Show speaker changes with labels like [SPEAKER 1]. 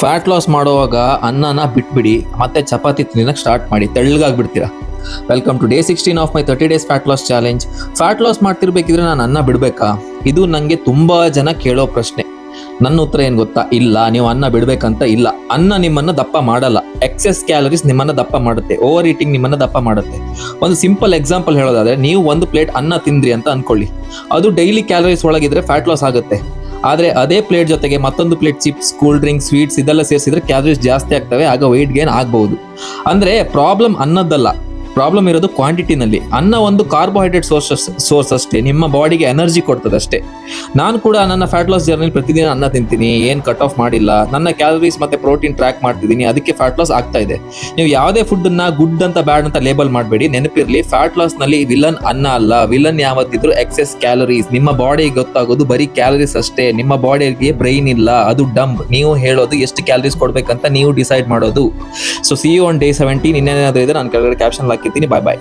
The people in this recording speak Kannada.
[SPEAKER 1] ಫ್ಯಾಟ್ ಲಾಸ್ ಮಾಡುವಾಗ ಅನ್ನನ ಬಿಟ್ಬಿಡಿ, ಮತ್ತೆ ಚಪಾತಿ ತಿನ್ನಕ್ಕೆ ಸ್ಟಾರ್ಟ್ ಮಾಡಿ, ತೆಳ್ಳಗಾಗ್ಬಿಡ್ತೀರಾ. Welcome to day 16 of my 30 days fat loss challenge. Fat loss ಮಾಡ್ತಿರ್ಬೇಕಿದ್ರೆ ನಾನು ಅನ್ನ ಬಿಡಬೇಕಾ? ಇದು ನನಗೆ ತುಂಬ ಜನ ಕೇಳೋ ಪ್ರಶ್ನೆ. ನನ್ನ ಉತ್ತರ ಏನು ಗೊತ್ತಾ? ಇಲ್ಲ, ನೀವು ಅನ್ನ ಬಿಡಬೇಕಂತ ಇಲ್ಲ. ಅನ್ನ ನಿಮ್ಮನ್ನು ದಪ್ಪ ಮಾಡಲ್ಲ. ಎಕ್ಸೆಸ್ ಕ್ಯಾಲರೀಸ್ ನಿಮ್ಮನ್ನು ದಪ್ಪ ಮಾಡುತ್ತೆ. ಓವರ್ ಈಟಿಂಗ್ ನಿಮ್ಮನ್ನು ದಪ್ಪ ಮಾಡುತ್ತೆ. ಒಂದು ಸಿಂಪಲ್ ಎಕ್ಸಾಂಪಲ್ ಹೇಳೋದಾದ್ರೆ, ನೀವು ಒಂದು ಪ್ಲೇಟ್ ಅನ್ನ ತಿಂದ್ರಿ ಅಂತ ಅನ್ಕೊಳ್ಳಿ. ಅದು ಡೈಲಿ ಕ್ಯಾಲರೀಸ್ ಒಳಗಿದ್ರೆ ಫ್ಯಾಟ್ ಲಾಸ್ ಆಗುತ್ತೆ. ಆದರೆ ಅದೇ ಪ್ಲೇಟ್ ಜೊತೆಗೆ ಮತ್ತೊಂದು plate chips, cool drink, sweets ಇದೆಲ್ಲ ಸೇರಿಸಿದ್ರೆ ಕ್ಯಾಲರೀಸ್ ಜಾಸ್ತಿ ಆಗ್ತವೆ. ಆಗ ವೆಯ್ಟ್ ಗೇನ್ ಆಗಬಹುದು. ಅಂದರೆ ಪ್ರಾಬ್ಲಮ್ ಅನ್ನದ್ದಲ್ಲ, ಪ್ರಾಬ್ಲಮ್ ಇರೋದು ಕ್ವಾಂಟಿಟಿನಲ್ಲಿ. ಅನ್ನ ಒಂದು ಕಾರ್ಬೋಹೈಡ್ರೇಟ್ ಸೋರ್ಸ್ ಅಷ್ಟೇ, ನಿಮ್ಮ ಬಾಡಿಗೆ ಎನರ್ಜಿ ಕೊಡ್ತದೆ ಅಷ್ಟೇ. ನಾನು ಕೂಡ ನನ್ನ ಫ್ಯಾಟ್ ಲಾಸ್ ಜರ್ನಿಲಿ ಪ್ರತಿದಿನ ಅನ್ನ ತಿಂತೀನಿ, ಏನು ಕಟ್ ಆಫ್ ಮಾಡಿಲ್ಲ. ನನ್ನ ಕ್ಯಾಲರೀಸ್ ಮತ್ತು ಪ್ರೋಟೀನ್ ಟ್ರ್ಯಾಕ್ ಮಾಡ್ತಿದ್ದೀನಿ, ಅದಕ್ಕೆ ಫ್ಯಾಟ್ ಲಾಸ್ ಆಗ್ತಾ ಇದೆ. ನೀವು ಯಾವುದೇ ಫುಡ್ಡನ್ನು ಗುಡ್ ಅಂತ ಬ್ಯಾಡ್ ಅಂತ ಲೇಬಲ್ ಮಾಡಬೇಡಿ. ನೆನಪಿರಲಿ, ಫ್ಯಾಟ್ ಲಾಸ್ನಲ್ಲಿ ವಿಲನ್ ಅನ್ನ ಅಲ್ಲ. ವಿಲನ್ ಯಾವತ್ತಿದ್ರು ಎಕ್ಸೆಸ್ ಕ್ಯಾಲರೀಸ್. ನಿಮ್ಮ ಬಾಡಿಗೆ ಗೊತ್ತಾಗೋದು ಬರೀ ಕ್ಯಾಲರೀಸ್ ಅಷ್ಟೇ. ನಿಮ್ಮ ಬಾಡಿಗೆ ಬ್ರೈನ್ ಇಲ್ಲ, ಅದು ಡಂಪ್. ನೀವು ಹೇಳೋದು ಎಷ್ಟು ಕ್ಯಾಲರೀಸ್ ಕೊಡಬೇಕಂತ ನೀವು ಡಿಸೈಡ್ ಮಾಡೋದು. So see you on day 17. ಇನ್ನೇನಾದರೂ ಇದೆ ನಾನು ಕೆಳಗಡೆ ಕ್ಯಾಪ್ಷನ್ ಹಾಕಿದ್ದೀನಿ. ಬಾಯ್ ಬಾಯ್.